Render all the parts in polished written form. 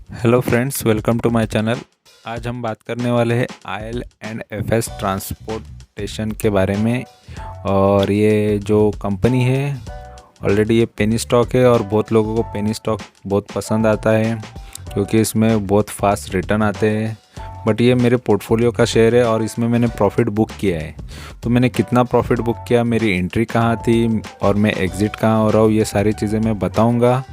Hello friends, welcome to my channel. आज हम बात करने वाले हैं IL&FS ट्रांसपोर्टेशन के बारे में। और ये जो कंपनी है ऑलरेडी ये पेनी स्टॉक है और बहुत लोगों को पेनी स्टॉक बहुत पसंद आता है क्योंकि इसमें बहुत फास्ट रिटर्न आते हैं। बट ये मेरे पोर्टफोलियो का शेयर है और इसमें मैंने प्रॉफिट बुक किया है। तो मैंने कितना प्रॉफिट बुक किया, मेरी एंट्री कहाँ थी और मैं एग्ज़िट कहाँ हो रहा हूँ, ये सारी चीज़ें मैं बताऊँगा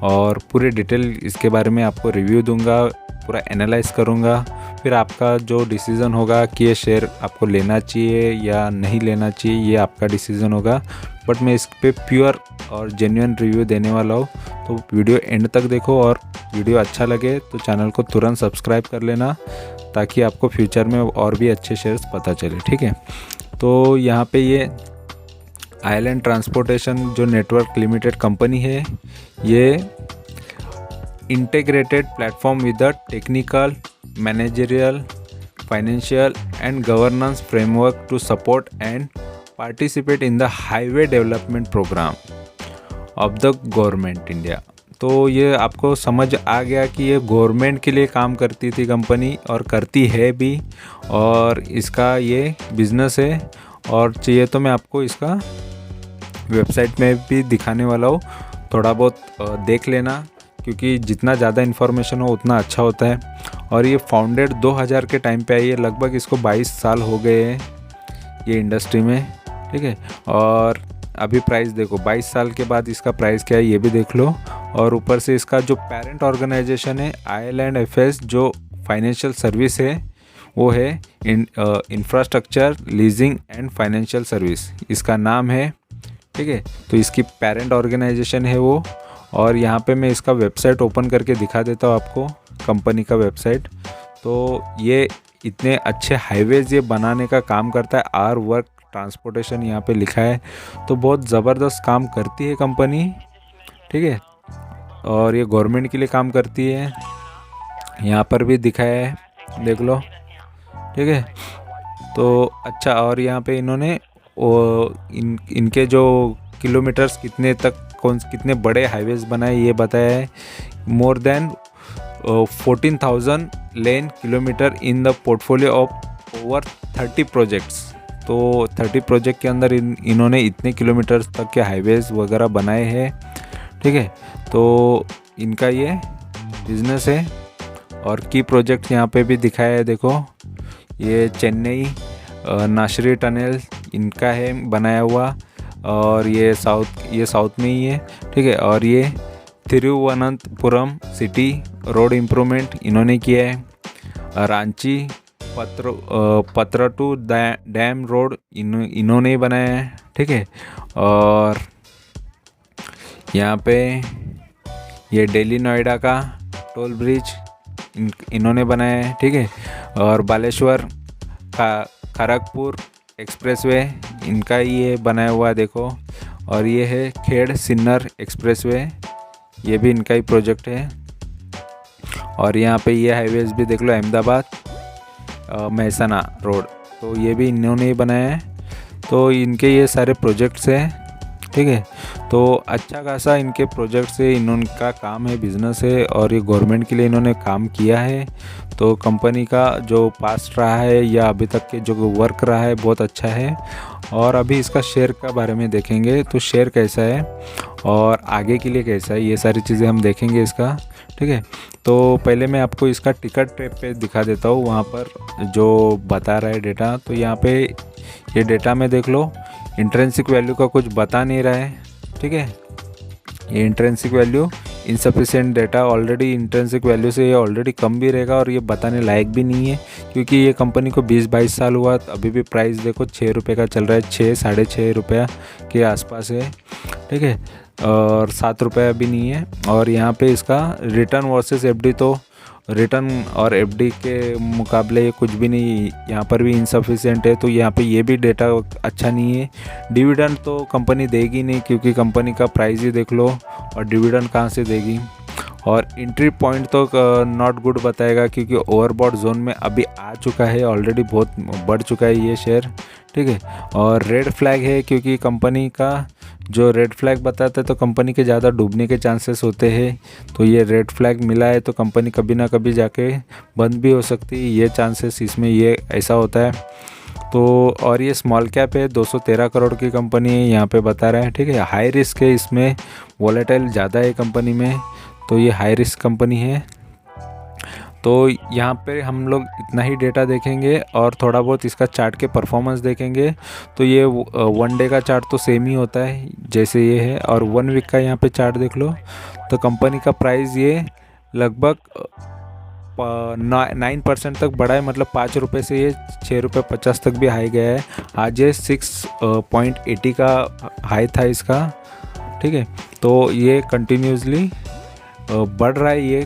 और पूरे डिटेल इसके बारे में आपको रिव्यू दूंगा, पूरा एनालाइज करूंगा। फिर आपका जो डिसीज़न होगा कि ये शेयर आपको लेना चाहिए या नहीं लेना चाहिए, ये आपका डिसीज़न होगा। बट मैं इस पे प्योर और जेन्युइन रिव्यू देने वाला हूँ। तो वीडियो एंड तक देखो और वीडियो अच्छा लगे तो चैनल को तुरंत सब्सक्राइब कर लेना ताकि आपको फ्यूचर में और भी अच्छे शेयर्स पता चले। ठीक है, तो यहाँ पे ये आइलैंड ट्रांसपोर्टेशन जो नेटवर्क लिमिटेड कंपनी है, ये integrated platform with the technical, managerial, financial and governance framework to support and participate in the highway development programme of the government India. तो ये आपको समझ आ गया कि ये गवर्नमेंट के लिए काम करती थी कंपनी और करती है भी, और इसका ये बिज़नेस है। और चाहिए तो मैं आपको इसका वेबसाइट में भी दिखाने वाला हूँ, थोड़ा बहुत देख लेना क्योंकि जितना ज़्यादा इन्फॉर्मेशन हो उतना अच्छा होता है। और ये फाउंडेड 2000 के टाइम पे आई है, लगभग इसको 22 साल हो गए हैं ये इंडस्ट्री में। ठीक है, और अभी प्राइस देखो, 22 साल के बाद इसका प्राइस क्या है ये भी देख लो। और ऊपर से इसका जो पेरेंट ऑर्गेनाइजेशन है IL&FS, जो फाइनेंशियल सर्विस है वो है infrastructure leasing and financial service, इसका नाम है। ठीक है, तो इसकी पेरेंट ऑर्गेनाइजेशन है वो। और यहाँ पे मैं इसका वेबसाइट ओपन करके दिखा देता हूँ आपको, कंपनी का वेबसाइट। तो ये इतने अच्छे हाईवेज़ ये बनाने का काम करता है, आर वर्क ट्रांसपोर्टेशन यहाँ पे लिखा है। तो बहुत ज़बरदस्त काम करती है कंपनी। ठीक है, और ये गवर्नमेंट के लिए काम करती है, यहाँ पर भी दिखाया है, देख लो। ठीक है, तो अच्छा, और यहाँ पे इन्होंने इनके जो किलोमीटर्स कितने तक कितने बड़े हाईवेज बनाए ये बताया है। More than 14,000 lane kilometre in the portfolio of over 30 projects. तो 30 प्रोजेक्ट के अंदर इन्होंने इतने किलोमीटर्स तक के हाईवेज वगैरह बनाए हैं। ठीक है, तो इनका ये बिजनेस है। और की प्रोजेक्ट यहाँ पे भी दिखाया है, देखो ये चेन्नई नाशरी टनल इनका है बनाया हुआ, और ये साउथ में ही है। ठीक है, और ये तिरुवनंतपुरम सिटी रोड इम्प्रूवमेंट इन्होंने किया है। रांची पत्रटू डैम रोड इन्होंने ही बनाया है। ठीक है, और यहाँ पे ये दिल्ली नोएडा का टोल ब्रिज इन्होंने बनाया है। ठीक है, और बालेश्वर खड़गपुर एक्सप्रेसवे इनका ये बनाया हुआ है, देखो। और ये है खेड़ सिन्नर एक्सप्रेसवे, ये भी इनका ही प्रोजेक्ट है। और यहाँ पे ये हाईवेज भी देख लो, अहमदाबाद मेहसाना रोड, तो ये भी इन्होंने ही बनाया है। तो इनके ये सारे प्रोजेक्ट्स हैं। ठीक है, तो अच्छा खासा इनके प्रोजेक्ट से इनका काम है, बिजनेस है, और ये गवर्नमेंट के लिए इन्होंने काम किया है। तो कंपनी का जो पास्ट रहा है या अभी तक के जो वर्क रहा है बहुत अच्छा है। और अभी इसका शेयर का बारे में देखेंगे, तो शेयर कैसा है और आगे के लिए कैसा है, ये सारी चीज़ें हम देखेंगे इसका। ठीक है, तो पहले मैं आपको इसका टिकट ट्रैप पे दिखा देता हूँ, वहाँ पर जो बता रहा है डेटा। तो यहाँ पे ये डेटा में देख लो, इंट्रिंसिक वैल्यू का कुछ बता नहीं रहा है। ठीक है, ये intrinsic value insufficient data, already intrinsic value से ये ऑलरेडी कम भी रहेगा और ये बताने लायक भी नहीं है क्योंकि ये कंपनी को 20-22 साल हुआ। अभी भी प्राइस देखो 6 रुपये का चल रहा है, 6-6.5 रुपया के आसपास है। ठीक है, और 7 रुपया भी नहीं है। और यहाँ पे इसका रिटर्न वर्सेस एफडी, तो रिटर्न और एफडी के मुकाबले ये कुछ भी नहीं, यहाँ पर भी इनसफिशिएंट है। तो यहाँ पे ये भी डेटा अच्छा नहीं है। डिविडेंड तो कंपनी देगी नहीं क्योंकि कंपनी का प्राइस ही देख लो, और डिविडेंड कहाँ से देगी। और एंट्री पॉइंट तो नॉट गुड बताएगा, क्योंकि ओवरबॉट जोन में अभी आ चुका है, ऑलरेडी बहुत बढ़ चुका है ये शेयर, ठीक है। और रेड फ्लैग है, क्योंकि कंपनी का जो रेड फ्लैग बताता है तो कंपनी के ज़्यादा डूबने के चांसेस होते हैं। तो ये रेड फ्लैग मिला है तो कंपनी कभी ना कभी जाके बंद भी हो सकती है, ये चांसेस इसमें ये ऐसा होता है। तो और ये स्मॉल कैप है, 213 करोड़ की कंपनी है यहाँ पे बता रहा है, ठीक है। हाई रिस्क है, इसमें वॉलेटाइल ज़्यादा है कंपनी में, तो ये हाई रिस्क कंपनी है। तो यहाँ पे हम लोग इतना ही डेटा देखेंगे और थोड़ा बहुत इसका चार्ट के परफॉर्मेंस देखेंगे। तो ये 1 डे का चार्ट तो सेम ही होता है जैसे ये है, और 1 वीक का यहाँ पे चार्ट देख लो। तो कंपनी का प्राइस ये लगभग 9% तक बढ़ा है, मतलब 5 रुपये से ये 6.50 तक भी हाई गया है। आज ये 6.80 का हाई था इसका, ठीक है। तो ये कंटिन्यूसली बढ़ रहा है ये।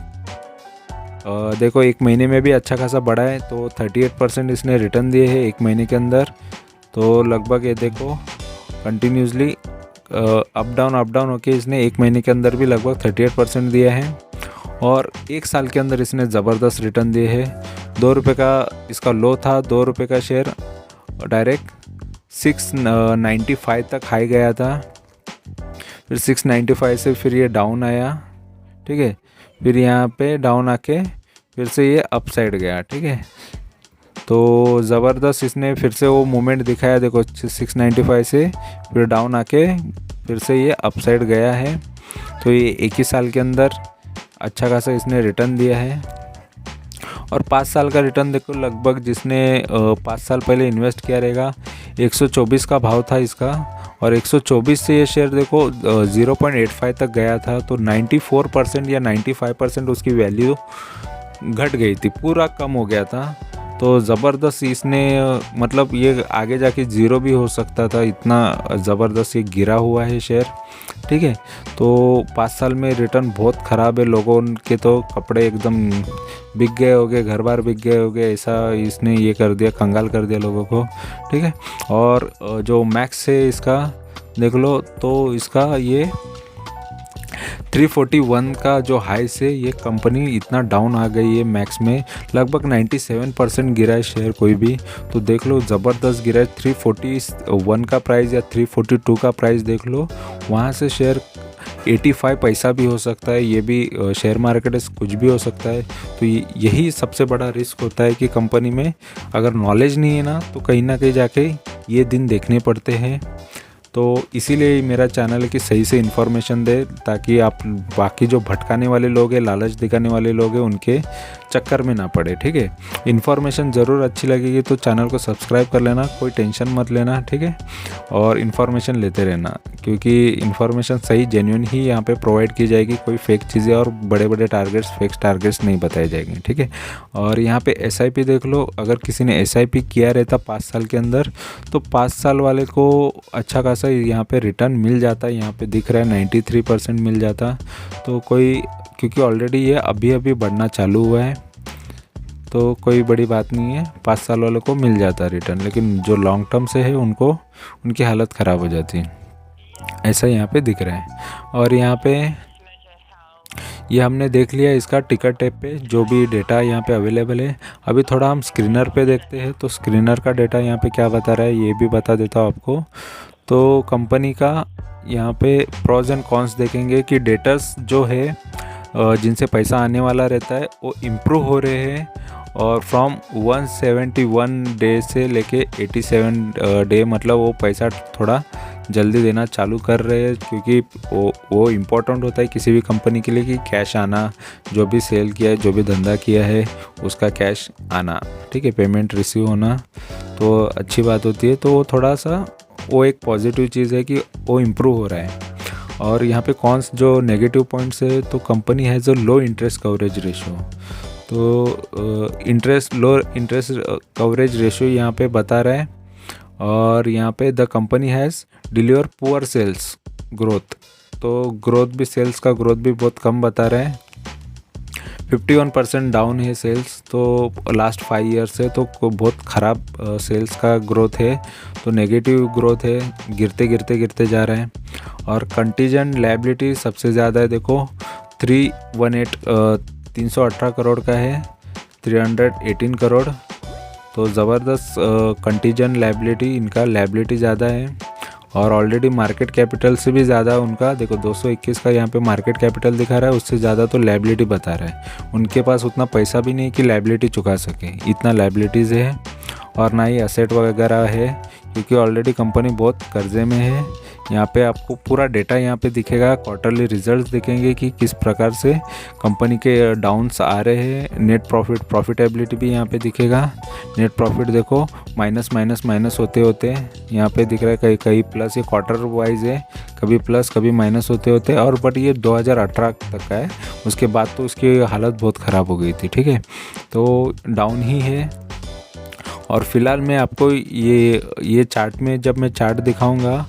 देखो 1 महीने में भी अच्छा खासा बढ़ा है, तो 38% इसने रिटर्न दिए हैं 1 महीने के अंदर। तो लगभग ये देखो कंटिन्यूसली अप डाउन होके इसने 1 महीने के अंदर भी लगभग 38% दिया है, और 1 साल के अंदर इसने ज़बरदस्त रिटर्न दिए हैं। 2 रुपये का इसका लो था, 2 रुपये का शेयर डायरेक्ट 695 तक हाई गया था, फिर 695 से फिर ये डाउन आया, ठीक है। फिर यहाँ पे डाउन आके फिर से ये अप साइड गया, ठीक है। तो ज़बरदस्त इसने फिर से वो मूवमेंट दिखाया, देखो 695 से फिर डाउन आके फिर से ये अप साइड गया है। तो ये 1 ही साल के अंदर अच्छा खासा इसने रिटर्न दिया है। और 5 साल का रिटर्न देखो, लगभग जिसने 5 साल पहले इन्वेस्ट किया रहेगा 124 का भाव था इसका, और 124 से ये शेयर देखो 0.85 तक गया था। तो 94% या 95% उसकी वैल्यू घट गई थी, पूरा कम हो गया था। तो ज़बरदस्त इसने मतलब ये आगे जाके ज़ीरो भी हो सकता था, इतना ज़बरदस्त ये गिरा हुआ है शेयर, ठीक है। तो 5 साल में रिटर्न बहुत ख़राब है, लोगों के तो कपड़े एकदम बिक गए होंगे, घर बार बिक गए होंगे, ऐसा इसने ये कर दिया, कंगाल कर दिया लोगों को, ठीक है। और जो मैक्स है इसका देख लो, तो इसका ये 341 का जो हाई से ये कंपनी इतना डाउन आ गई है मैक्स में, लगभग 97% गिरा है शेयर कोई भी। तो देख लो ज़बरदस्त गिरा है। 341 का प्राइस या 342 का प्राइस देख लो, वहाँ से शेयर 85 पैसा भी हो सकता है, ये भी शेयर मार्केट से कुछ भी हो सकता है। तो यही सबसे बड़ा रिस्क होता है कि कंपनी में अगर नॉलेज नहीं है ना, तो कहीं ना कहीं जाके ये दिन देखने पड़ते हैं। तो इसीलिए मेरा चैनल है कि सही से इन्फॉर्मेशन दे, ताकि आप बाकी जो भटकाने वाले लोग हैं, लालच दिखाने वाले लोग हैं, उनके चक्कर में ना पड़े, ठीक है। इन्फॉर्मेशन ज़रूर अच्छी लगेगी तो चैनल को सब्सक्राइब कर लेना, कोई टेंशन मत लेना, ठीक है। और इन्फॉर्मेशन लेते रहना, क्योंकि इन्फॉर्मेशन सही जेन्युइन ही यहाँ पे प्रोवाइड की जाएगी, कोई फेक चीज़ें और बड़े बड़े टारगेट्स, फेक टारगेट्स नहीं बताए जाएंगे, ठीक है। और यहाँ पे SIP देख लो, अगर किसी ने SIP किया रहता 5 साल के अंदर, तो 5 साल वाले को अच्छा खासा यहाँ पे रिटर्न मिल जाता है। यहाँ पे दिख रहा है 93% मिल जाता। तो कोई, क्योंकि ऑलरेडी ये अभी अभी बढ़ना चालू हुआ है, तो कोई बड़ी बात नहीं है, 5 साल वालों को मिल जाता है रिटर्न। लेकिन जो लॉन्ग टर्म से है उनको, उनकी हालत ख़राब हो जाती है, ऐसा यहाँ पे दिख रहा है। और यहाँ पे ये हमने देख लिया इसका टिकर टैप पे जो भी डेटा यहाँ पे अवेलेबल है। अभी थोड़ा हम स्क्रीनर पे देखते हैं, तो स्क्रीनर का डेटा यहाँ पे क्या बता रहा है ये भी बता देता हूँ आपको। तो कंपनी का यहाँ पे प्रोज एंड कॉन्स देखेंगे कि डेटर्स जो है जिनसे पैसा आने वाला रहता है वो इम्प्रूव हो रहे हैं, और फ्रॉम 171 डे से लेके 87 डे, मतलब वो पैसा थोड़ा जल्दी देना चालू कर रहे हैं, क्योंकि वो इम्पोर्टेंट होता है किसी भी कंपनी के लिए कि कैश आना, जो भी सेल किया है, जो भी धंधा किया है उसका कैश आना, ठीक है, पेमेंट रिसीव होना, तो अच्छी बात होती है। तो थोड़ा सा वो एक पॉजिटिव चीज़ है कि वो इम्प्रूव हो रहा है। और यहाँ पे कौन जो नेगेटिव पॉइंट्स है, तो company has a low interest coverage ratio. तो लो इंटरेस्ट कवरेज रेशो यहाँ पे बता रहा है। और यहाँ पे the company has deliver poor sales growth, तो ग्रोथ भी, सेल्स का ग्रोथ भी बहुत कम बता रहा है। 51% डाउन है सेल्स, तो लास्ट 5 ईयर से तो बहुत ख़राब सेल्स का ग्रोथ है, तो नेगेटिव ग्रोथ है, गिरते जा रहे हैं। और कंटीजेंट लायबिलिटी सबसे ज़्यादा है, देखो 318 करोड़ का है, 318 करोड़। तो ज़बरदस्त कंटीजेंट लायबिलिटी, इनका लायबिलिटी ज़्यादा है और ऑलरेडी मार्केट कैपिटल से भी ज़्यादा उनका, देखो 221 का यहाँ पे मार्केट कैपिटल दिखा रहा है, उससे ज़्यादा तो लायबिलिटी बता रहा है। उनके पास उतना पैसा भी नहीं कि लायबिलिटी चुका सके, इतना लायबिलिटीज़ है। और ना ही असेट वगैरह है, क्योंकि ऑलरेडी कंपनी बहुत कर्जे में है। यहाँ पे आपको पूरा डेटा यहाँ पे दिखेगा, क्वार्टरली रिजल्ट्स दिखेंगे कि किस प्रकार से कंपनी के डाउन्स आ रहे हैं। नेट प्रॉफिटेबिलिटी भी यहाँ पे दिखेगा। नेट प्रॉफिट देखो माइनस माइनस माइनस होते होते यहाँ पे दिख रहा है, कहीं कहीं प्लस, ये क्वार्टर वाइज है, कभी प्लस कभी माइनस होते होते। और बट ये 2018 तक का है, उसके बाद तो उसकी हालत बहुत ख़राब हो गई थी, ठीक है। तो डाउन ही है। और फिलहाल मैं आपको ये चार्ट में, जब मैं चार्ट दिखाऊंगा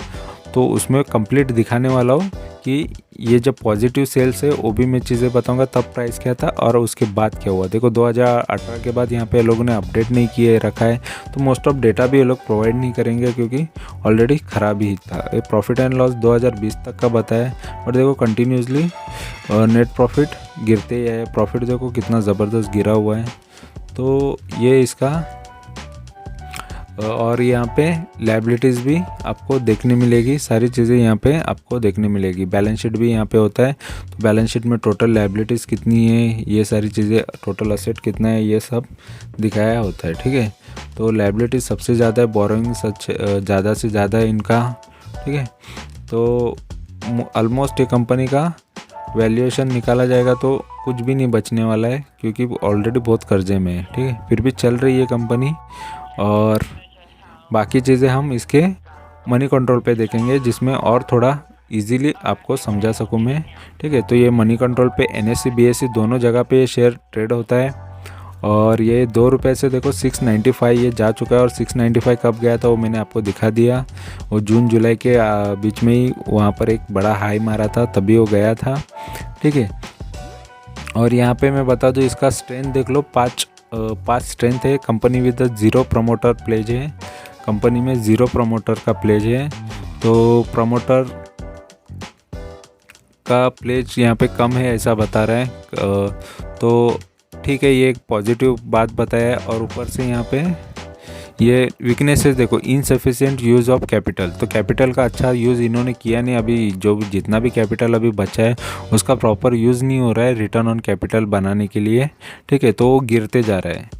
तो उसमें कंप्लीट दिखाने वाला हूँ कि ये जब पॉजिटिव सेल्स है वो भी मैं चीज़ें बताऊंगा, तब प्राइस क्या था और उसके बाद क्या हुआ। देखो 2018 के बाद यहाँ पे लोगों ने अपडेट नहीं किए रखा है, तो मोस्ट ऑफ डेटा भी ये लोग प्रोवाइड नहीं करेंगे क्योंकि ऑलरेडी ख़राब ही था। ये प्रॉफिट एंड लॉस 2020 तक का बताया, बट देखो कंटिन्यूसली नेट प्रॉफिट गिरते ही है। प्रॉफिट देखो कितना ज़बरदस्त गिरा हुआ है। तो ये इसका, और यहाँ पे लायबिलिटीज़ भी आपको देखने मिलेगी, सारी चीज़ें यहाँ पे आपको देखने मिलेगी। बैलेंस शीट भी यहाँ पे होता है, तो बैलेंस शीट में टोटल लायबिलिटीज़ कितनी है, ये सारी चीज़ें, टोटल असेट कितना है, ये सब दिखाया होता है, ठीक है। तो लायबिलिटीज सबसे ज़्यादा है, बोरोइंग ज़्यादा से ज़्यादा है इनका, ठीक है। तो ऑलमोस्ट ये कंपनी का वैल्यूएशन निकाला जाएगा तो कुछ भी नहीं बचने वाला है, क्योंकि ऑलरेडी बहुत कर्जे में है, ठीक है। फिर भी चल रही है कंपनी। और बाकी चीज़ें हम इसके मनी कंट्रोल पे देखेंगे, जिसमें और थोड़ा इजीली आपको समझा सकूँ मैं, ठीक है। तो ये मनी कंट्रोल पे NSE BSE दोनों जगह पे ये शेयर ट्रेड होता है। और ये 2 रुपये से देखो 695 ये जा चुका है। और 695 कब गया था वो मैंने आपको दिखा दिया, वो जून जुलाई के बीच में ही वहाँ पर एक बड़ा हाई मारा था, तभी वो गया था, ठीक है। और यहाँ पे मैं बता दूँ इसका स्ट्रेंथ देख लो, 5 स्ट्रेंथ है। कंपनी विद 0 प्रमोटर प्लेज है, कंपनी में 0 प्रमोटर का प्लेज है। तो प्रमोटर का प्लेज यहाँ पे कम है ऐसा बता रहा है, तो ठीक है, ये एक पॉजिटिव बात बताया। और ऊपर से यहाँ पे ये वीकनेसेस देखो, इनसफिशिएंट यूज़ ऑफ कैपिटल, तो कैपिटल का अच्छा यूज़ इन्होंने किया नहीं। अभी जो जितना भी कैपिटल अभी बचा है उसका प्रॉपर यूज़ नहीं हो रहा है रिटर्न ऑन कैपिटल बनाने के लिए, ठीक है। तो वो गिरते जा रहा है।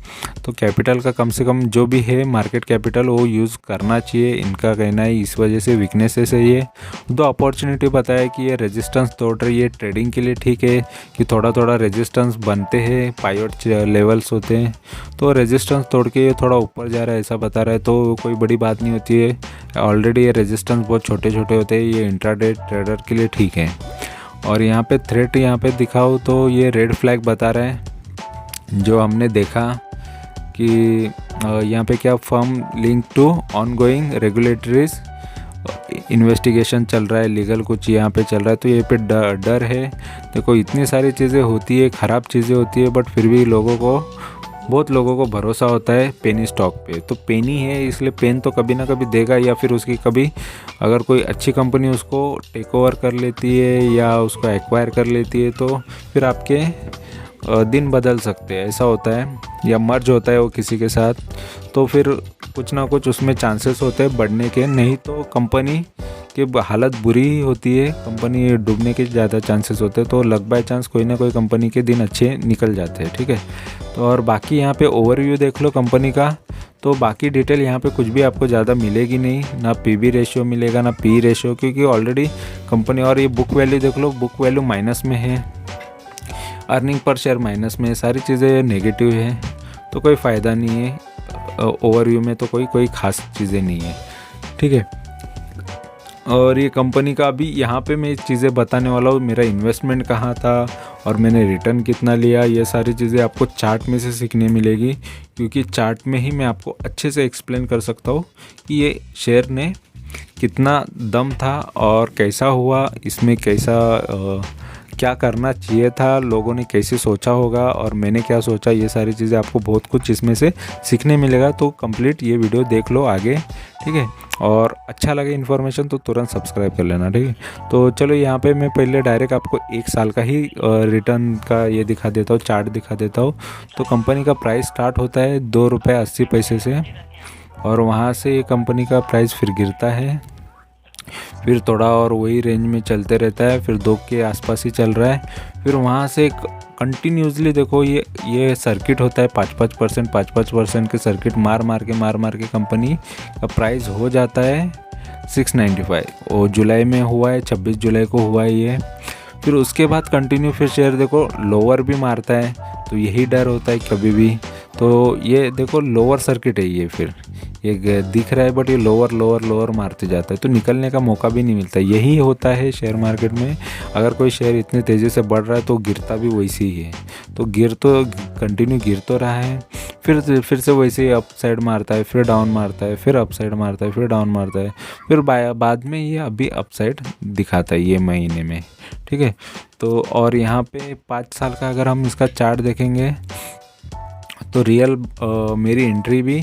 तो कैपिटल का कम से कम जो भी है मार्केट कैपिटल वो यूज़ करना चाहिए, इनका कहना है। इस वजह से वीकनेसेस है ये। दो अपॉर्चुनिटी बताया कि ये रेजिस्टेंस तोड़ रही है, ट्रेडिंग के लिए ठीक है कि थोड़ा थोड़ा रेजिस्टेंस बनते हैं, पाइवट लेवल्स होते हैं, तो रेजिस्टेंस तोड़ के ये थोड़ा ऊपर जा रहा है ऐसा बता रहा है। तो कोई बड़ी बात नहीं होती है, ऑलरेडी ये रेजिस्टेंस बहुत छोटे छोटे होते हैं, ये इंट्राडे ट्रेडर के लिए ठीक है। और यहाँ पे थ्रेट यहाँ पे दिखाओ तो ये रेड फ्लैग बता रहा है, जो हमने देखा कि यहाँ पे क्या, firm link to ongoing regulatories investigation चल रहा है, लीगल कुछ यहाँ पे चल रहा है। तो ये पे डर है। देखो इतनी सारी चीज़ें होती है, ख़राब चीज़ें होती है, बट फिर भी बहुत लोगों को भरोसा होता है पेनी स्टॉक पे। तो पेनी है इसलिए पेन तो कभी ना कभी देगा, या फिर उसकी कभी अगर कोई अच्छी कंपनी उसको टेक ओवर कर लेती है या उसको एक्वायर कर लेती है तो फिर आपके दिन बदल सकते हैं, ऐसा होता है। या मर्ज होता है वो किसी के साथ, तो फिर कुछ ना कुछ उसमें चांसेस होते हैं बढ़ने के, नहीं तो कंपनी की हालत बुरी ही होती है, कंपनी डूबने के ज़्यादा चांसेस होते हैं। तो लक बाय चांस कोई ना कोई कंपनी के दिन अच्छे निकल जाते हैं, ठीक है। तो और बाकी यहाँ पे ओवरव्यू देख लो कंपनी का, तो बाकी डिटेल यहाँ पे कुछ भी आपको ज़्यादा मिलेगी नहीं, ना PB रेशियो मिलेगा ना PE रेशियो, क्योंकि ऑलरेडी कंपनी, और ये बुक वैल्यू देख लो, बुक वैल्यू माइनस में है, अर्निंग पर शेयर माइनस में है, सारी चीज़ें नेगेटिव है। तो कोई फ़ायदा नहीं है, ओवरव्यू में तो कोई ख़ास चीज़ें नहीं है, ठीक है। और ये कंपनी का अभी यहाँ पे मैं चीज़ें बताने वाला हूँ, मेरा इन्वेस्टमेंट कहाँ था और मैंने रिटर्न कितना लिया, ये सारी चीज़ें आपको चार्ट में से सीखने मिलेगी, क्योंकि चार्ट में ही मैं आपको अच्छे से एक्सप्लेन कर सकता हूँ कि ये शेयर ने कितना दम था और कैसा हुआ, इसमें कैसा क्या करना चाहिए था, लोगों ने कैसे सोचा होगा और मैंने क्या सोचा, ये सारी चीज़ें आपको बहुत कुछ इसमें से सीखने मिलेगा। तो कंप्लीट ये वीडियो देख लो आगे, ठीक है। और अच्छा लगे इन्फॉर्मेशन तो तुरंत सब्सक्राइब कर लेना, ठीक है। तो चलो यहाँ पे मैं पहले डायरेक्ट आपको 1 साल का ही रिटर्न का ये दिखा देता हूँ, चार्ट दिखा देता हूँ। तो कंपनी का प्राइस स्टार्ट होता है 2 रुपये 80 पैसे से, और वहाँ से ये कंपनी का प्राइस फिर गिरता है, फिर थोड़ा और वही रेंज में चलते रहता है, फिर 2 के आसपास ही चल रहा है। फिर वहाँ से कंटिन्यूसली देखो ये सर्किट होता है 5% के सर्किट मार के कंपनी का प्राइस हो जाता है 695। और जुलाई में हुआ है, 26 जुलाई को हुआ है ये। फिर उसके बाद कंटिन्यू फिर शेयर देखो लोअर भी मारता है, तो यही डर होता है कभी भी। तो ये देखो लोअर सर्किट है, ये फिर ये दिख रहा है बट ये लोअर मारते जाता है, तो निकलने का मौका भी नहीं मिलता। यही होता है शेयर मार्केट में। अगर कोई शेयर इतनी तेज़ी से बढ़ रहा है तो गिरता भी वैसे ही है। तो कंटिन्यू गिर तो रहा है, फिर से वैसे ही अप साइड मारता है, फिर डाउन मारता है, फिर अप साइड मारता है, फिर डाउन मारता है, फिर बाद में ये अभी अप साइड दिखाता है ये महीने में, ठीक है। तो और यहाँ पे 5 साल का अगर हम इसका चार्ट देखेंगे तो रियल मेरी एंट्री भी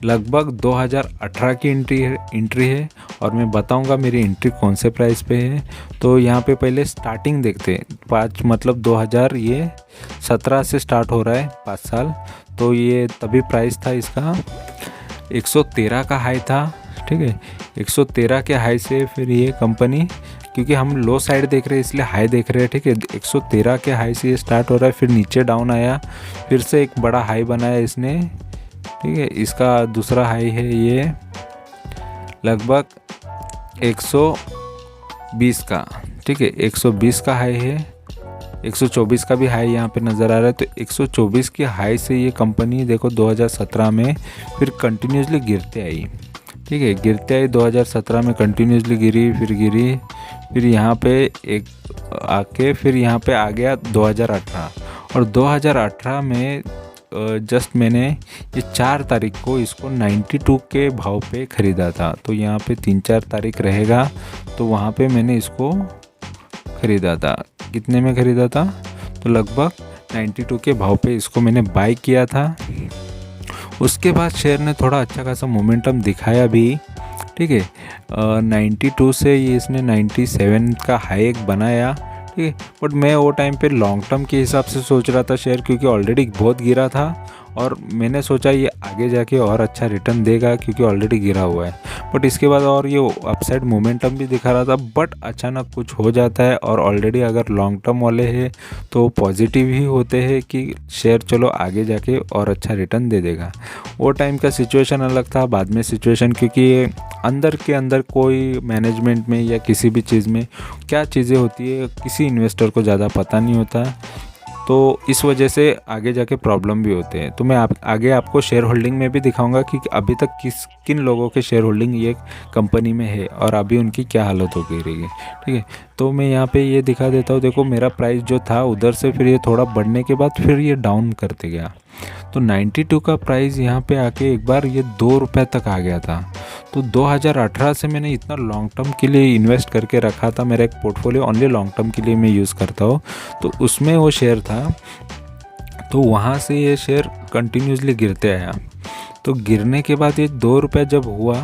लगभग 2018 की एंट्री है, और मैं बताऊंगा मेरी एंट्री कौन से प्राइस पे है। तो यहाँ पे पहले स्टार्टिंग देखते हैं, 5 मतलब 2017 से स्टार्ट हो रहा है 5 साल। तो ये तभी प्राइस था इसका 113 का हाई था, ठीक है। 113 के हाई से फिर ये कंपनी, क्योंकि हम लो साइड देख रहे हैं इसलिए हाई देख रहे हैं, ठीक है। 113 के हाई से ये स्टार्ट हो रहा है, फिर नीचे डाउन आया, फिर से एक बड़ा हाई बनाया इसने, ठीक है। इसका दूसरा हाई है ये लगभग 120 का, ठीक है। 120 का हाई है, 124 का भी हाई यहाँ पे नज़र आ रहा है। तो 124 के हाई से ये कंपनी देखो 2017 में फिर कंटिन्यूसली गिरते आई, ठीक है। गिरते आई 2017 में कंटिन्यूसली गिरी, फिर यहाँ पे एक आके फिर यहाँ पे आ गया 2018। और 2018 में जस्ट मैंने ये 4 तारीख को इसको 92 के भाव पे ख़रीदा था। तो यहाँ पे 3-4 तारीख रहेगा, तो वहाँ पे मैंने इसको ख़रीदा था। कितने में ख़रीदा था? तो लगभग 92 के भाव पे इसको मैंने बाय किया था। उसके बाद शेयर ने थोड़ा अच्छा खासा मोमेंटम दिखाया भी, ठीक है। 92 से ये इसने 97 का हाई एक बनाया, ठीक है। बट मैं वो टाइम पे लॉन्ग टर्म के हिसाब से सोच रहा था शेयर, क्योंकि ऑलरेडी बहुत गिरा था, और मैंने सोचा ये आगे जाके और अच्छा रिटर्न देगा क्योंकि ऑलरेडी गिरा हुआ है। बट इसके बाद और ये अपसाइड मोमेंटम भी दिखा रहा था, बट अचानक कुछ हो जाता है। और ऑलरेडी अगर लॉन्ग टर्म वाले हैं तो पॉजिटिव ही होते हैं कि शेयर चलो आगे जाके और अच्छा रिटर्न दे देगा। वो टाइम का सिचुएशन अलग था, बाद में सिचुएशन, क्योंकि अंदर के अंदर कोई मैनेजमेंट में या किसी भी चीज़ में क्या चीज़ें होती है किसी इन्वेस्टर को ज़्यादा पता नहीं होता, तो इस वजह से आगे जाके प्रॉब्लम भी होते हैं। तो मैं आगे आपको शेयर होल्डिंग में भी दिखाऊंगा कि अभी तक किन लोगों के शेयर होल्डिंग ये कंपनी में है और अभी उनकी क्या हालत हो गई रहेगी, ठीक है। तो मैं यहाँ पे ये दिखा देता हूँ। देखो मेरा प्राइस जो था उधर से फिर ये थोड़ा बढ़ने के बाद फिर ये डाउन करते गया, तो 92 का प्राइस यहाँ पे आके एक बार ये 2 रुपये तक आ गया था। तो 2018 से मैंने इतना लॉन्ग टर्म के लिए इन्वेस्ट करके रखा था, मेरा एक पोर्टफोलियो ओनली लॉन्ग टर्म के लिए मैं यूज़ करता हूँ, तो उसमें वो शेयर था। तो वहाँ से ये शेयर कंटिन्यूसली गिरते आया। तो गिरने के बाद ये 2 रुपये जब हुआ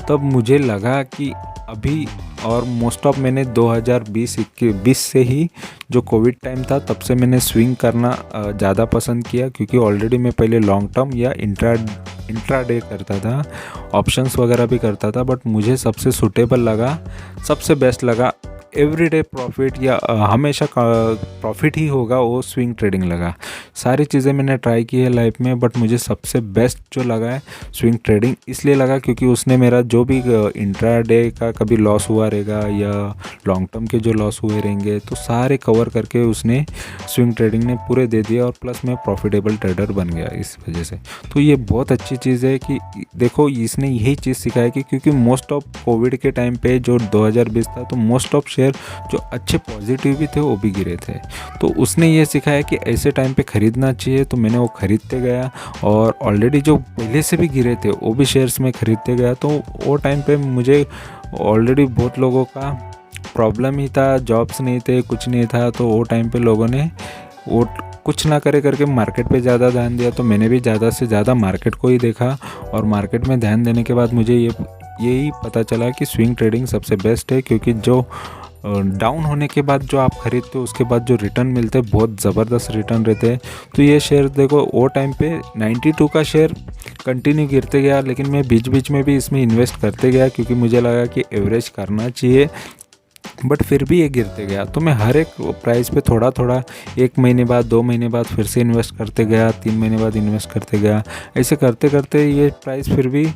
तब मुझे लगा कि अभी, और मोस्ट ऑफ मैंने 2020 से ही जो कोविड टाइम था तब से मैंने स्विंग करना ज़्यादा पसंद किया, क्योंकि ऑलरेडी मैं पहले लॉन्ग टर्म या इंट्राडे करता था, ऑप्शंस वगैरह भी करता था। बट मुझे सबसे सूटेबल लगा, सबसे बेस्ट लगा, एवरीडे प्रॉफिट या हमेशा प्रॉफिट ही होगा, वो स्विंग ट्रेडिंग लगा। सारी चीज़ें मैंने ट्राई की है लाइफ में, बट मुझे सबसे बेस्ट जो लगा है स्विंग ट्रेडिंग इसलिए लगा क्योंकि उसने मेरा जो भी इंट्राडे का कभी लॉस हुआ रहेगा या लॉन्ग टर्म के जो लॉस हुए रहेंगे तो सारे कवर करके उसने स्विंग ट्रेडिंग ने पूरे दे दिया, और प्लस मैं प्रॉफिटेबल ट्रेडर बन गया इस वजह से। तो ये बहुत अच्छी चीज़ है कि देखो इसने यही चीज़ सिखाया कि क्योंकि मोस्ट ऑफ कोविड के टाइम पे जो 2020 था तो मोस्ट ऑफ जो अच्छे पॉजिटिव भी थे वो भी गिरे थे। तो उसने ये सिखाया कि ऐसे टाइम पे ख़रीदना चाहिए, तो मैंने वो ख़रीदते गया, और ऑलरेडी जो पहले से भी गिरे थे वो भी शेयर्स में ख़रीदते गया। तो वो टाइम पे मुझे ऑलरेडी बहुत लोगों का प्रॉब्लम ही था, जॉब्स नहीं थे, कुछ नहीं था, तो वो टाइम पे लोगों ने वो कुछ ना करे करके मार्केट पे ज़्यादा ध्यान दिया। तो मैंने भी ज़्यादा से ज़्यादा मार्केट को ही देखा, और मार्केट में ध्यान देने के बाद मुझे यही पता चला कि स्विंग ट्रेडिंग सबसे बेस्ट है, क्योंकि जो डाउन होने के बाद जो आप खरीदते हो उसके बाद जो रिटर्न मिलते हैं बहुत ज़बरदस्त रिटर्न रहते हैं। तो ये शेयर देखो वो टाइम पे 92 का शेयर कंटिन्यू गिरते गया, लेकिन मैं बीच बीच में भी इसमें इन्वेस्ट करते गया, क्योंकि मुझे लगा कि एवरेज करना चाहिए, बट फिर भी ये गिरते गया। तो मैं हर एक प्राइस पे थोड़ा थोड़ा 1 महीने बाद, 2 महीने बाद फिर से इन्वेस्ट करते गया, 3 महीने बाद इन्वेस्ट करते गया। ऐसे करते करते ये प्राइस फिर भी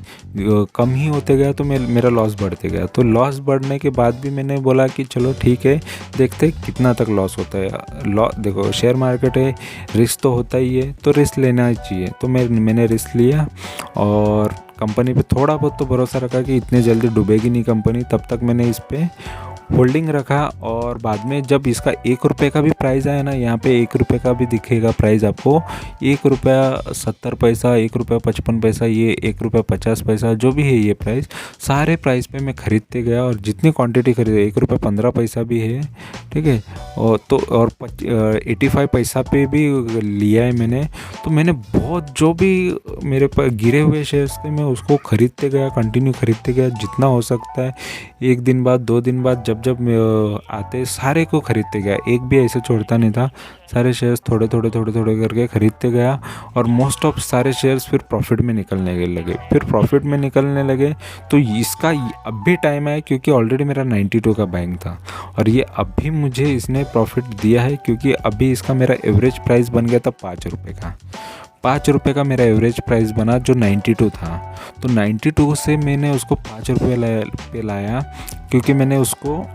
कम ही होते गया, तो मेरा लॉस बढ़ते गया। तो लॉस बढ़ने के बाद भी मैंने बोला कि चलो ठीक है, देखते कितना तक लॉस होता है। देखो शेयर मार्केट है, रिस्क तो होता ही है, तो रिस्क लेना ही चाहिए। तो मैंने रिस्क लिया और कंपनी पे थोड़ा बहुत तो भरोसा रखा कि इतने जल्दी डूबेगी नहीं कंपनी। तब तक मैंने इस पर होल्डिंग रखा, और बाद में जब इसका 1 रुपये का भी प्राइस आया ना, यहाँ पे 1 रुपये का भी दिखेगा प्राइस आपको, 1 रुपया 70 पैसा, 1 रुपया 55 पैसा, ये 1 रुपया 50 पैसा, जो भी है ये प्राइस, सारे प्राइस पे मैं खरीदते गया। और जितनी क्वांटिटी खरीदे, 1 रुपया 15 पैसा भी है, ठीक है, और तो और 85 पैसा पे भी लिया है मैंने। तो मैंने बहुत जो भी मेरे पास गिरे हुए शेयर्स थे मैं उसको खरीदते गया, कंटिन्यू खरीदते गया जितना हो सकता है। 1 दिन बाद, 2 दिन बाद जब आते सारे को खरीदते गया, एक भी ऐसे छोड़ता नहीं था। सारे शेयर्स थोड़े थोड़े करके खरीदते गया, और मोस्ट ऑफ सारे शेयर्स फिर प्रॉफिट में निकलने लगे। तो इसका अब भी टाइम है, क्योंकि ऑलरेडी मेरा 92 का बैंक था, और ये अब भी मुझे इसने प्रॉफिट दिया है, क्योंकि अभी इसका मेरा एवरेज प्राइस बन गया था 5 रुपये का। 5 रुपये का मेरा एवरेज प्राइस बना, जो 92 था। तो 92 से मैंने उसको 5 रुपये पे लाया, क्योंकि मैंने उसको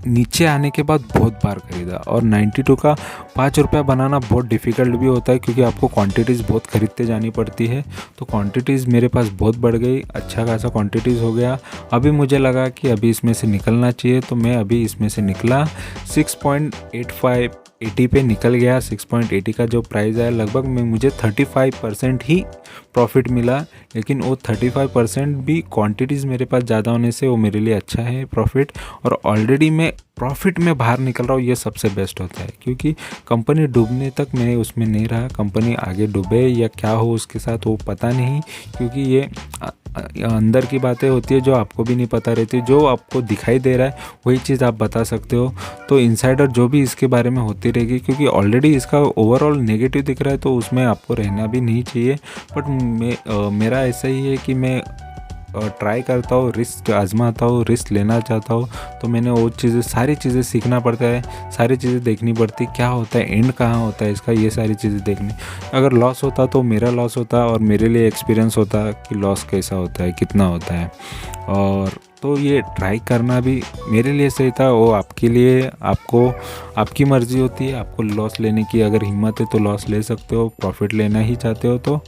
नीचे आने के बाद बहुत बार खरीदा। और 92 का 5 रुपया बनाना बहुत डिफ़िकल्ट भी होता है, क्योंकि आपको क्वांटिटीज़ बहुत खरीदते जानी पड़ती है। तो क्वांटिटीज़ मेरे पास बहुत बढ़ गई, अच्छा खासा क्वांटिटीज़ हो गया। अभी मुझे लगा कि अभी इसमें से निकलना चाहिए, तो मैं अभी इसमें से निकला। 6.80 पे निकल गया। 6.80 का जो प्राइस आया, लगभग में मुझे 35% ही प्रॉफिट मिला, लेकिन वो 35% भी क्वांटिटीज़ मेरे पास ज़्यादा होने से वो मेरे लिए अच्छा है प्रॉफिट। और ऑलरेडी मैं प्रॉफिट में बाहर निकल रहा हूँ, ये सबसे बेस्ट होता है, क्योंकि कंपनी डूबने तक मैं उसमें नहीं रहा। कंपनी आगे डूबे या क्या हो उसके साथ वो पता नहीं, क्योंकि ये अंदर की बातें होती है जो आपको भी नहीं पता रहती। जो आपको दिखाई दे रहा है वही चीज़ आप बता सकते हो। तो इनसाइडर जो भी इसके बारे में होती रहेगी, क्योंकि ऑलरेडी इसका ओवरऑल नेगेटिव दिख रहा है, तो उसमें आपको रहना भी नहीं चाहिए। बट मेरा ऐसा ही है कि मैं ट्राई करता हूँ, रिस्क आजमाता हूँ, रिस्क लेना चाहता हूँ। तो मैंने वो चीज़ें, सारी चीज़ें सीखना पड़ता है, सारी चीज़ें देखनी पड़ती, क्या होता है, एंड कहाँ होता है इसका, ये सारी चीज़ें देखनी। अगर लॉस होता तो मेरा लॉस होता, और मेरे लिए एक्सपीरियंस होता कि लॉस कैसा होता है, कितना होता है। और तो ये ट्राई करना भी मेरे लिए सही था। वो आपके लिए, आपकी मर्ज़ी होती है, आपको लॉस लेने की अगर हिम्मत है तो लॉस ले सकते हो। प्रॉफिट लेना ही चाहते हो तो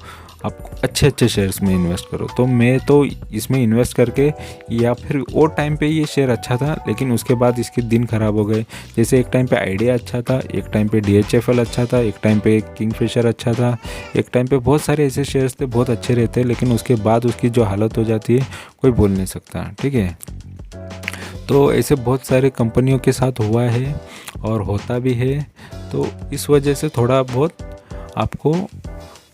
आप अच्छे शेयर्स में इन्वेस्ट करो। तो मैं तो इसमें इन्वेस्ट करके, या फिर वो टाइम पे ये शेयर अच्छा था, लेकिन उसके बाद इसके दिन ख़राब हो गए। जैसे एक टाइम पे आइडिया अच्छा था, एक टाइम पे DHFL अच्छा था, एक टाइम पे किंगफिशर अच्छा था, एक टाइम पे बहुत सारे ऐसे शेयर्स थे बहुत अच्छे रहते, लेकिन उसके बाद उसकी जो हालत हो जाती है कोई बोल नहीं सकता, ठीक है। तो ऐसे बहुत सारे कंपनियों के साथ हुआ है और होता भी है। तो इस वजह से थोड़ा बहुत आपको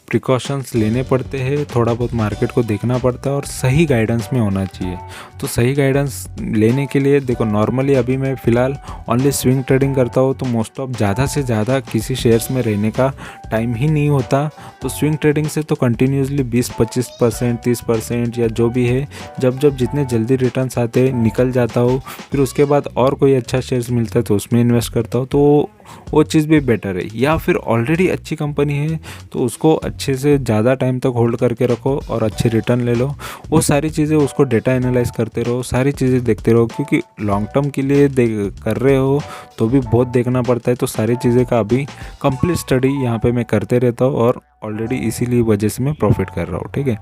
प्रिकॉशंस लेने पड़ते हैं, थोड़ा बहुत मार्केट को देखना पड़ता है, और सही गाइडेंस में होना चाहिए। तो सही गाइडेंस लेने के लिए देखो, नॉर्मली अभी मैं फ़िलहाल ओनली स्विंग ट्रेडिंग करता हूँ, तो मोस्ट ऑफ ज़्यादा से ज़्यादा किसी शेयर्स में रहने का टाइम ही नहीं होता। तो स्विंग ट्रेडिंग से तो कंटिन्यूसली 20-25%, 30% या जो भी है, जब जितने जल्दी रिटर्न्स आते निकल जाता हूँ। फिर उसके बाद और कोई अच्छा शेयर्स मिलता है तो उसमें इन्वेस्ट करता हूँ, तो वो चीज़ भी बेटर है। या फिर ऑलरेडी अच्छी कंपनी है तो उसको अच्छे से ज़्यादा टाइम तक होल्ड करके रखो और अच्छे रिटर्न ले लो। वो सारी चीज़ें, उसको डेटा एनालाइज करते रहो, सारी चीज़ें देखते रहो, क्योंकि लॉन्ग टर्म के लिए कर रहे हो तो भी बहुत देखना पड़ता है। तो सारी चीज़ें का अभी कंप्लीट स्टडी यहाँ पे मैं करते रहता हूँ, और ऑलरेडी इसीलिए वजह से मैं प्रॉफिट कर रहा हूँ, ठीक है।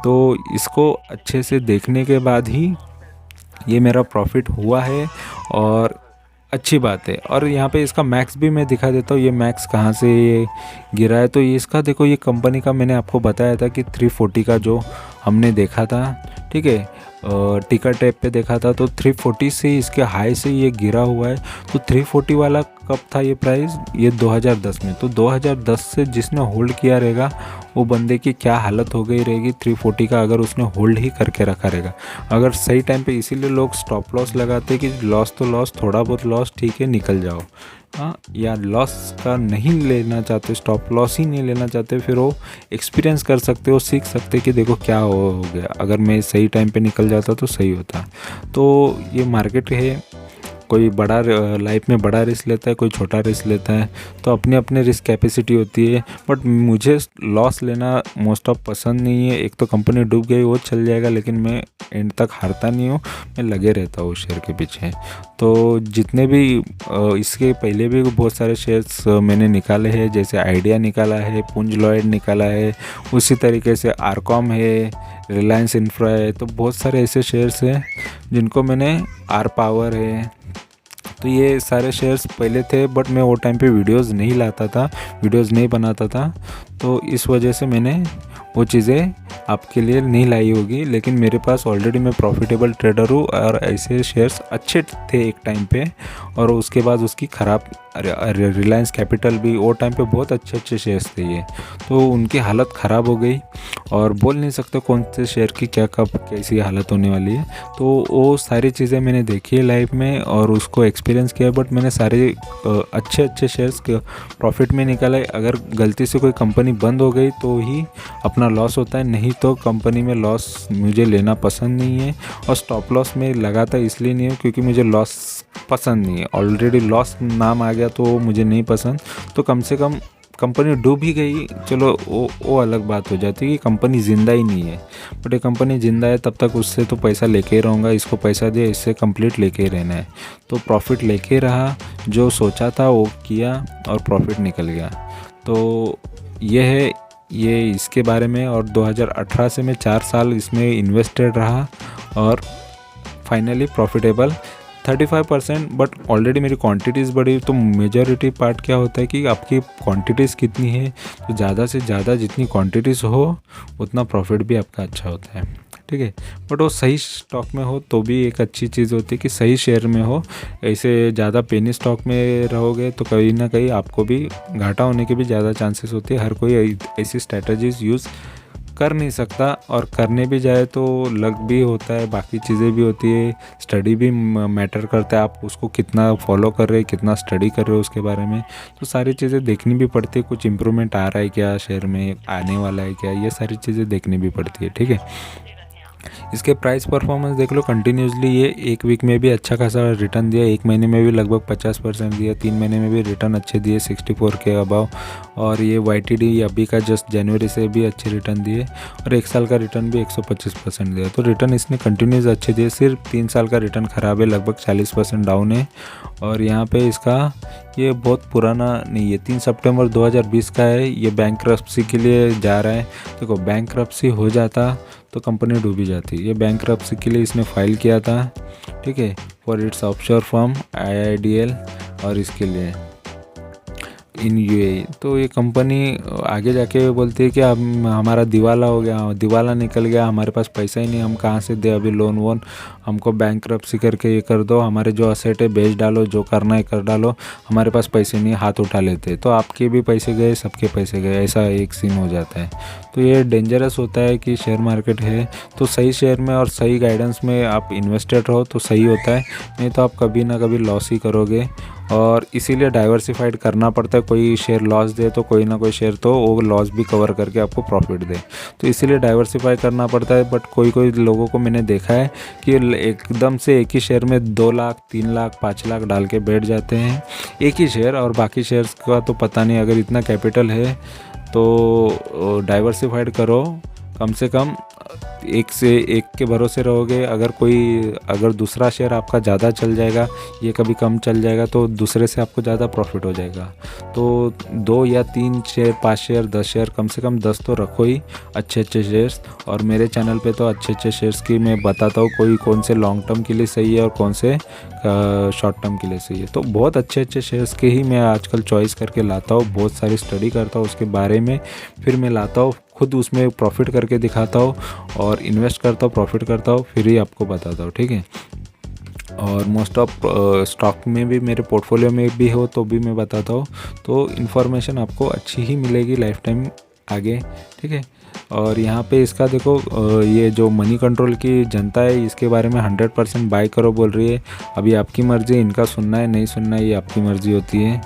तो इसको अच्छे से देखने के बाद ही ये मेरा प्रॉफिट हुआ है, और अच्छी बात है। और यहाँ पे इसका मैक्स भी मैं दिखा देता हूँ, ये मैक्स कहाँ से ये गिरा है। तो ये इसका देखो, ये कंपनी का मैंने आपको बताया था कि 340 का जो हमने देखा था, ठीक है। टिकर टैप पे देखा था तो 340 से इसके हाई से ये गिरा हुआ है। तो 340 वाला कब था ये प्राइस, ये 2010 में। तो 2010 से जिसने होल्ड किया रहेगा वो बंदे की क्या हालत हो गई रहेगी 340 का, अगर उसने होल्ड ही करके रखा रहेगा। अगर सही टाइम पे, इसीलिए लोग स्टॉप लॉस लगाते कि लॉस तो लॉस, थोड़ा बहुत लॉस ठीक है निकल जाओ, हाँ, या लॉस का नहीं लेना चाहते, स्टॉप लॉस ही नहीं लेना चाहते, फिर वो एक्सपीरियंस कर सकते हो, सीख सकते कि देखो क्या हो गया, अगर मैं सही टाइम पे निकल जाता तो सही होता। तो ये मार्केट है, कोई बड़ा लाइफ में बड़ा रिस्क लेता है, कोई छोटा रिस्क लेता है, तो अपनी अपनी रिस्क कैपेसिटी होती है। बट मुझे लॉस लेना मोस्ट ऑफ पसंद नहीं है। एक तो कंपनी डूब गई वो चल जाएगा, लेकिन मैं एंड तक हारता नहीं हूँ, मैं लगे रहता हूँ शेयर के पीछे। तो जितने भी इसके पहले भी बहुत सारे शेयर्स मैंने निकाले हैं, जैसे आइडिया निकाला है, पुंज लॉयड निकाला है, उसी तरीके से आरकॉम है, रिलायंस इंफ्रा है। तो बहुत सारे ऐसे शेयर्स हैं जिनको मैंने, आर पावर है, तो ये सारे शेयर्स पहले थे, बट मैं वो टाइम पे वीडियोस नहीं लाता था, वीडियोस नहीं बनाता था, तो इस वजह से मैंने वो चीज़ें आपके लिए नहीं लाई होगी। लेकिन मेरे पास ऑलरेडी, मैं प्रॉफिटेबल ट्रेडर हूँ और ऐसे शेयर्स अच्छे थे एक टाइम पे, और उसके बाद उसकी ख़राब, रिलायंस कैपिटल भी वो टाइम पे बहुत अच्छे शेयर्स थे ये, तो उनकी हालत ख़राब हो गई, और बोल नहीं सकते कौन से शेयर की क्या कब कैसी हालत होने वाली है। तो वो सारी चीज़ें मैंने देखी है लाइफ में और उसको एक्सपीरियंस किया, बट मैंने सारे अच्छे शेयर्स प्रॉफिट में निकाले। अगर गलती से कोई कंपनी बंद हो गई तो ही अपना लॉस होता है, नहीं तो कंपनी में लॉस मुझे लेना पसंद नहीं है। और स्टॉप लॉस में लगाता इसलिए नहीं है क्योंकि मुझे लॉस पसंद नहीं है, ऑलरेडी लॉस नाम आ गया तो मुझे नहीं पसंद। तो कम से कम कंपनी डूब ही गई, चलो वो अलग बात हो जाती है कि कंपनी ज़िंदा ही नहीं है, बट ये कंपनी ज़िंदा है तब तक उससे तो पैसा लेके ही रहूँगा, इसको पैसा दिया, इससे कंप्लीट लेके ही रहना है। तो प्रॉफिट लेके रहा, जो सोचा था वो किया और प्रॉफिट निकल गया। तो ये है ये इसके बारे में। और 2018 से मैं 4 साल इसमें इन्वेस्टेड रहा और फाइनली प्रॉफिटेबल 35%। बट ऑलरेडी मेरी क्वांटिटीज़ बढ़ी, तो मेजॉरिटी पार्ट क्या होता है कि आपकी क्वांटिटीज़ कितनी है, तो ज़्यादा से ज़्यादा जितनी क्वांटिटीज़ हो उतना प्रॉफिट भी आपका अच्छा होता है, ठीक है। बट वो सही स्टॉक में हो तो भी एक अच्छी चीज़ होती है कि सही शेयर में हो। ऐसे ज़्यादा पेनी स्टॉक में रहोगे तो कहीं ना कहीं आपको भी घाटा होने के भी ज़्यादा चांसेस होते हैं। हर कोई ऐसी स्ट्रैटेजीज़ यूज़ कर नहीं सकता, और करने भी जाए तो लक भी होता है, बाकी चीज़ें भी होती है, स्टडी भी मैटर करता है, आप उसको कितना फॉलो कर रहे हैं, कितना स्टडी कर रहे हो उसके बारे में। तो सारी चीज़ें देखनी भी पड़ती है, कुछ इम्प्रूवमेंट आ रहा है क्या शेयर में, आने वाला है क्या, ये सारी चीज़ें देखनी भी पड़ती है, ठीक है। इसके प्राइस परफॉर्मेंस देख लो, कंटिन्यूसली ये एक वीक में भी अच्छा खासा रिटर्न दिया, एक महीने में भी लगभग 50% दिया, 3 महीने में भी रिटर्न अच्छे दिए 64 के अबाव, और ये YTD अभी का जस्ट जनवरी से भी अच्छे रिटर्न दिए, और 1 साल का रिटर्न भी 125% दिया। तो रिटर्न इसने कंटिन्यूस अच्छे दिए। सिर्फ 3 साल का रिटर्न ख़राब है, लगभग 40% डाउन है। और यहाँ पे इसका ये बहुत पुराना नहीं है, 3 सितंबर 2020 का है। ये बैंकरप्सी के लिए जा रहा है। देखो, बैंकरप्सी हो जाता तो कंपनी डूबी जाती। ये बैंकरप्सी के लिए इसने फाइल किया था, ठीक है, for its offshore firm IIDL, और इसके लिए इन UAE। तो ये कंपनी आगे जाके बोलती है कि अब हमारा दिवाला हो गया, दिवाला निकल गया, हमारे पास पैसा ही नहीं, हम कहाँ से दे अभी लोन वोन, हमको बैंकरप्सी करके ये कर दो, हमारे जो असेट है बेच डालो, जो करना है कर डालो, हमारे पास पैसे नहीं, हाथ उठा लेते। तो आपके भी पैसे गए, सबके पैसे गए, ऐसा एक सीन हो जाता है। तो ये डेंजरस होता है कि शेयर मार्केट है तो सही शेयर में और सही गाइडेंस में आप इन्वेस्टेड रहो तो सही होता है, नहीं तो आप कभी ना कभी लॉस ही करोगे। और इसीलिए डाइवर्सिफाइड करना पड़ता है, कोई शेयर लॉस दे तो कोई ना कोई शेयर तो वो लॉस भी कवर करके आपको प्रॉफिट दे, तो इसीलिए डाइवर्सिफाई करना पड़ता है। बट कोई कोई लोगों को मैंने देखा है कि एकदम से एक ही शेयर में 2 लाख 3 लाख 5 लाख डाल के बैठ जाते हैं एक ही शेयर, और बाकी शेयर्स का तो पता नहीं। अगर इतना कैपिटल है तो डाइवर्सिफाइड करो, कम से कम एक से एक के भरोसे रहोगे। अगर दूसरा शेयर आपका ज़्यादा चल जाएगा, ये कभी कम चल जाएगा, तो दूसरे से आपको ज़्यादा प्रॉफिट हो जाएगा। तो 2 या 3 शेयर, 5 शेयर, 10 शेयर, कम से कम 10 तो रखो ही, अच्छे शेयर्स। और मेरे चैनल पे तो अच्छे शेयर्स की मैं बताता हूँ, कोई कौन से लॉन्ग टर्म के लिए सही है और कौन से शॉर्ट टर्म के लिए सही है। तो बहुत अच्छे शेयर्स के ही मैं आजकल चॉइस करके लाता हूँ, बहुत सारी स्टडी करता हूँ उसके बारे में, फिर मैं लाता हूँ खुद उसमें प्रॉफिट करके दिखाता हूँ और इन्वेस्ट करता हूँ, प्रॉफिट करता हूँ, फिर ही आपको बताता हूँ, ठीक है। और मोस्ट ऑफ स्टॉक में भी, मेरे पोर्टफोलियो में भी हो तो भी मैं बताता हूँ, तो इन्फॉर्मेशन आपको अच्छी ही मिलेगी लाइफ टाइम आगे, ठीक है। और यहाँ पे इसका देखो, ये जो मनी कंट्रोल की जनता है इसके बारे में 100% बाय करो बोल रही है। अभी आपकी मर्ज़ी, इनका सुनना है नहीं सुनना है ये आपकी मर्ज़ी होती है,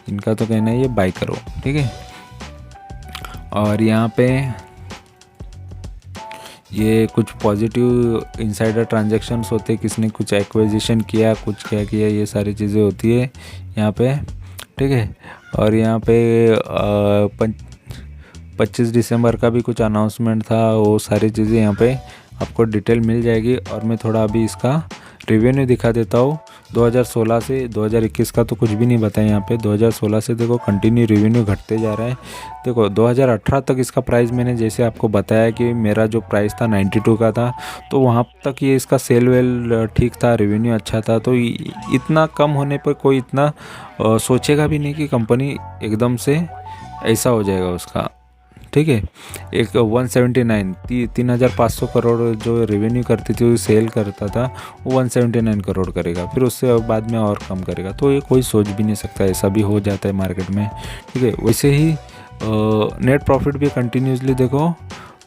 इनका तो कहना है ये बाय करो, ठीक है। और यहाँ पे ये कुछ पॉजिटिव इनसाइडर ट्रांजैक्शंस होते हैं, किसने कुछ एक्विजिशन किया, कुछ क्या किया, ये सारी चीज़ें होती है यहाँ पे, ठीक है। और यहाँ पे 25 दिसंबर का भी कुछ अनाउंसमेंट था, वो सारी चीज़ें यहाँ पे आपको डिटेल मिल जाएगी। और मैं थोड़ा अभी इसका रेवेन्यू दिखा देता हूँ। 2016 से 2021 का तो कुछ भी नहीं बताया यहाँ पे। 2016 से देखो कंटिन्यू रेवेन्यू घटते जा रहा है। देखो 2018 तक इसका प्राइस, मैंने जैसे आपको बताया कि मेरा जो प्राइस था 92 का था, तो वहाँ तक ये इसका सेल वेल ठीक था, रेवेन्यू अच्छा था। तो इतना कम होने पर कोई इतना सोचेगा भी नहीं कि कंपनी एकदम से ऐसा हो जाएगा उसका, ठीक है। एक 3,500 करोड़ जो रेवेन्यू करती थी, सेल करता था, वो 179 करोड़ करेगा, फिर उससे बाद में और कम करेगा। तो ये कोई सोच भी नहीं सकता, ऐसा भी हो जाता है मार्केट में, ठीक है। वैसे ही नेट प्रॉफिट भी कंटिन्यूसली देखो,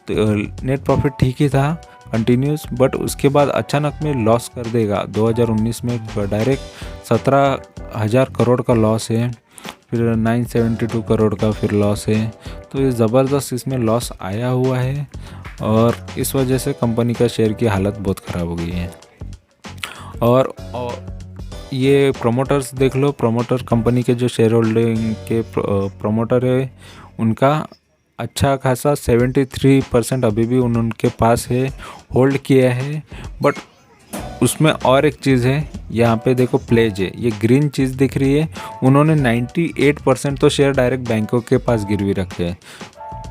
तो नेट प्रॉफिट ठीक ही था कंटिन्यूस, बट उसके बाद अचानक में लॉस कर देगा। 2019 में डायरेक्ट 17,000 करोड़ का लॉस है, फिर 972 करोड़ का फिर लॉस है। तो ये ज़बरदस्त इसमें लॉस आया हुआ है, और इस वजह से कंपनी का शेयर की हालत बहुत ख़राब हो गई है। और ये प्रमोटर्स देख लो, प्रमोटर कंपनी के जो शेयर होल्डिंग के प्रमोटर है, उनका अच्छा खासा 73% अभी भी उनके पास है, होल्ड किया है। बट उसमें और एक चीज़ है, यहाँ पे देखो प्लेज है, ये ग्रीन चीज़ दिख रही है। उन्होंने 98% तो शेयर डायरेक्ट बैंकों के पास गिरवी रखे हैं,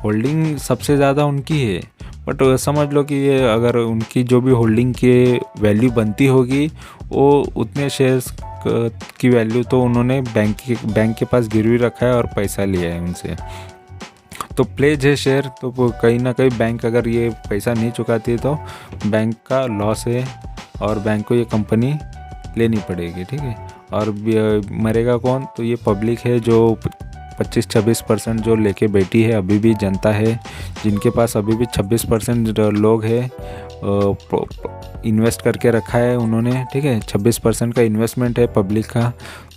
होल्डिंग सबसे ज़्यादा उनकी है। बट समझ लो कि ये अगर उनकी जो भी होल्डिंग की वैल्यू बनती होगी, वो उतने शेयर्स की वैल्यू तो उन्होंने बैंक के पास गिरवी रखा है और पैसा लिया है उनसे। तो प्लेज है शेयर, तो कहीं ना कहीं बैंक अगर ये पैसा नहीं चुकाती है तो बैंक का लॉस है, और बैंक को ये कंपनी लेनी पड़ेगी, ठीक है। और मरेगा कौन? तो ये पब्लिक है, जो 25-26% जो लेके बैठी है, अभी भी जनता है जिनके पास अभी भी 26% लोग हैं इन्वेस्ट करके रखा है उन्होंने, ठीक है। 26% का इन्वेस्टमेंट है पब्लिक का,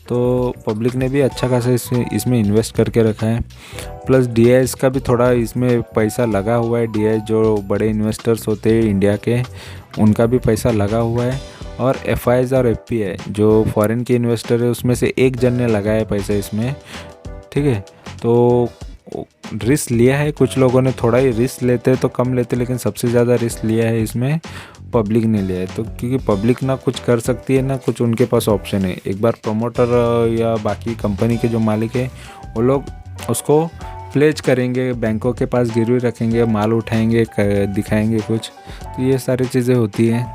तो पब्लिक ने भी अच्छा खासा इसमें इन्वेस्ट करके रखा है। प्लस DIs का भी थोड़ा इसमें पैसा लगा हुआ है। DIs जो बड़े इन्वेस्टर्स होते हैं इंडिया के, उनका भी पैसा लगा हुआ है। और FIs और FPI जो फॉरेन के इन्वेस्टर है, उसमें से एक जन ने लगाया पैसा इसमें, ठीक है। तो रिस्क लिया है, कुछ लोगों ने थोड़ा ही रिस्क लेते तो कम लेते, लेकिन सबसे ज़्यादा रिस्क लिया है इसमें पब्लिक ने लिया है। तो क्योंकि पब्लिक ना कुछ कर सकती है ना कुछ उनके पास ऑप्शन है। एक बार प्रमोटर या बाकी कंपनी के जो मालिक है, वो लोग उसको प्लेज करेंगे, बैंकों के पास गिरवी रखेंगे, माल उठाएंगे, दिखाएंगे कुछ, तो ये सारी चीज़ें होती हैं।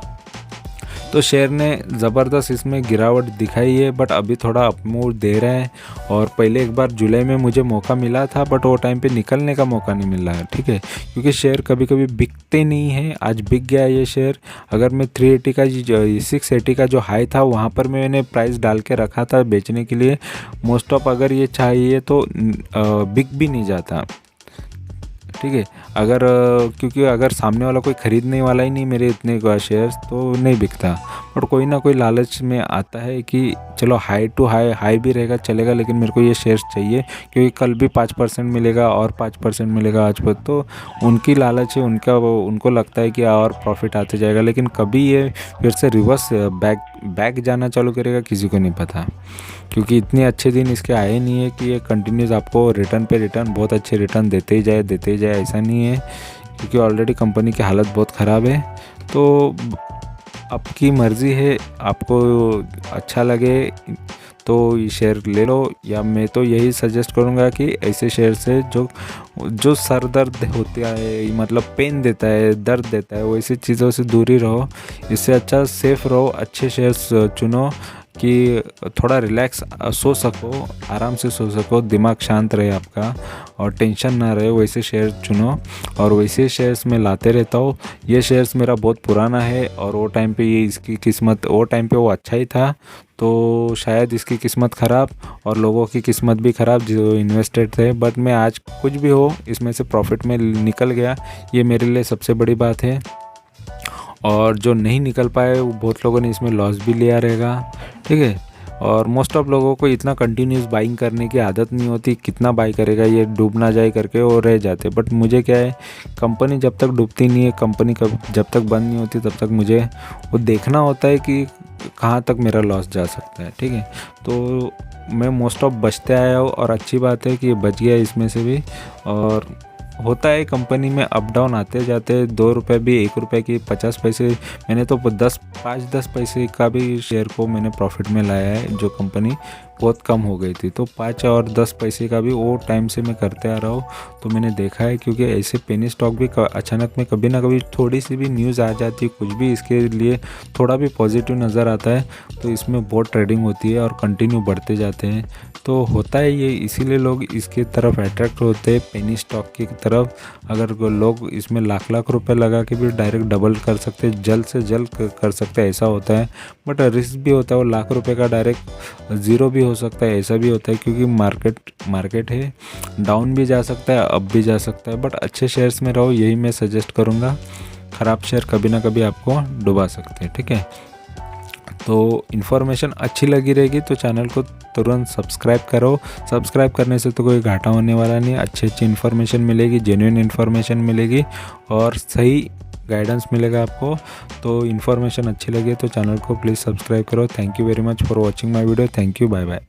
तो शेयर ने ज़बरदस्त इसमें गिरावट दिखाई है, बट अभी थोड़ा अपमूव दे रहा है। और पहले एक बार जुलाई में मुझे मौका मिला था, बट वो टाइम पे निकलने का मौका नहीं मिला है, ठीक है। क्योंकि शेयर कभी कभी बिकते नहीं हैं। आज बिक गया ये शेयर। अगर मैं 380 का 680 का जो हाई था, वहाँ पर मैंने प्राइस डाल के रखा था बेचने के लिए। मोस्ट ऑफ अगर ये चाहिए तो बिक भी नहीं जाता, ठीक है। अगर क्योंकि अगर सामने वाला कोई ख़रीदने वाला ही नहीं मेरे इतने का शेयर्स, तो नहीं बिकता। बट कोई ना कोई लालच में आता है कि चलो हाई टू हाई भी रहेगा चलेगा, लेकिन मेरे को ये शेयर्स चाहिए क्योंकि कल भी 5% मिलेगा और 5% मिलेगा आज पर। तो उनकी लालच है, उनको लगता है कि और प्रॉफिट आते जाएगा। लेकिन कभी ये फिर से रिवर्स बैक जाना चालू करेगा किसी को नहीं पता, क्योंकि इतने अच्छे दिन इसके आए नहीं है कि ये कंटिन्यूस आपको रिटर्न पे रिटर्न बहुत अच्छे रिटर्न देते ही जाए, ऐसा नहीं है। क्योंकि ऑलरेडी कंपनी की हालत बहुत ख़राब है। तो आपकी मर्ज़ी है, आपको अच्छा लगे तो ये शेयर ले लो, या मैं तो यही सजेस्ट करूँगा कि ऐसे शेयर से जो सर दर्द होता है, मतलब पेन देता है, दर्द देता है, वैसी चीज़ों से दूर ही रहो। इससे अच्छा सेफ रहो, अच्छे शेयर्स चुनो कि थोड़ा रिलैक्स सो सको, आराम से सो सको, दिमाग शांत रहे आपका और टेंशन ना रहे, वैसे शेयर चुनो और वैसे शेयर्स मैं लाते रहता हूँ। ये शेयर्स मेरा बहुत पुराना है और वो टाइम पे ये इसकी किस्मत, वो टाइम पे वो अच्छा ही था, तो शायद इसकी किस्मत ख़राब और लोगों की किस्मत भी ख़राब जो इन्वेस्टेड थे। बट मैं आज कुछ भी हो इसमें से प्रॉफिट में निकल गया, ये मेरे लिए सबसे बड़ी बात है। और जो नहीं निकल पाए वो बहुत लोगों ने इसमें लॉस भी लिया रहेगा, ठीक है। और मोस्ट ऑफ लोगों को इतना कंटिन्यूस बाइंग करने की आदत नहीं होती, कितना बाई करेगा ये डूब ना जाए करके वो रह जाते। बट मुझे क्या है, कंपनी जब तक डूबती नहीं है, कंपनी कब जब तक बंद नहीं होती तब तक मुझे वो देखना होता है कि कहाँ तक मेरा लॉस जा सकता है, ठीक है। तो मैं मोस्ट ऑफ बचते आया हूँ और अच्छी बात है कि बच गया इसमें से भी। और होता है कंपनी में अप डाउन आते जाते, 2 रुपये भी, 1 रुपये की 50 पैसे, मैंने तो 5-10 पैसे का भी शेयर को मैंने प्रॉफिट में लाया है। जो कंपनी बहुत कम हो गई थी तो 5 और 10 पैसे का भी वो टाइम से मैं करते आ रहा हूँ। तो मैंने देखा है, क्योंकि ऐसे पेनी स्टॉक भी अचानक में कभी ना कभी थोड़ी सी भी न्यूज़ आ जाती है, कुछ भी इसके लिए थोड़ा भी पॉजिटिव नज़र आता है तो इसमें बहुत ट्रेडिंग होती है और कंटिन्यू बढ़ते जाते हैं। तो होता है ये, इसीलिए लोग इसकी तरफ अट्रैक्ट होते हैं, पेनी स्टॉक की तरफ। अगर लोग इसमें लाख रुपए लगा के भी डायरेक्ट डबल कर सकते हैं, जल्द से जल्द कर सकते हैं, ऐसा होता है। बट रिस्क भी होता है, वो लाख रुपए का डायरेक्ट ज़ीरो भी हो सकता है, ऐसा भी होता है, क्योंकि मार्केट है, डाउन भी जा सकता है, अप भी जा सकता है। बट अच्छे शेयर्स में रहो, यही मैं सजेस्ट करूँगा। ख़राब शेयर कभी ना कभी आपको डुबा सकते हैं, ठीक है। तो इन्फॉर्मेशन अच्छी लगी रहेगी तो चैनल को तुरंत सब्सक्राइब करो। सब्सक्राइब करने से तो कोई घाटा होने वाला नहीं, अच्छी इन्फॉर्मेशन मिलेगी, जेन्युइन इन्फॉर्मेशन मिलेगी और सही गाइडेंस मिलेगा आपको। तो इन्फॉर्मेशन अच्छी लगी तो चैनल को प्लीज़ सब्सक्राइब करो। Thank you very much for watching my video. Thank you, bye bye.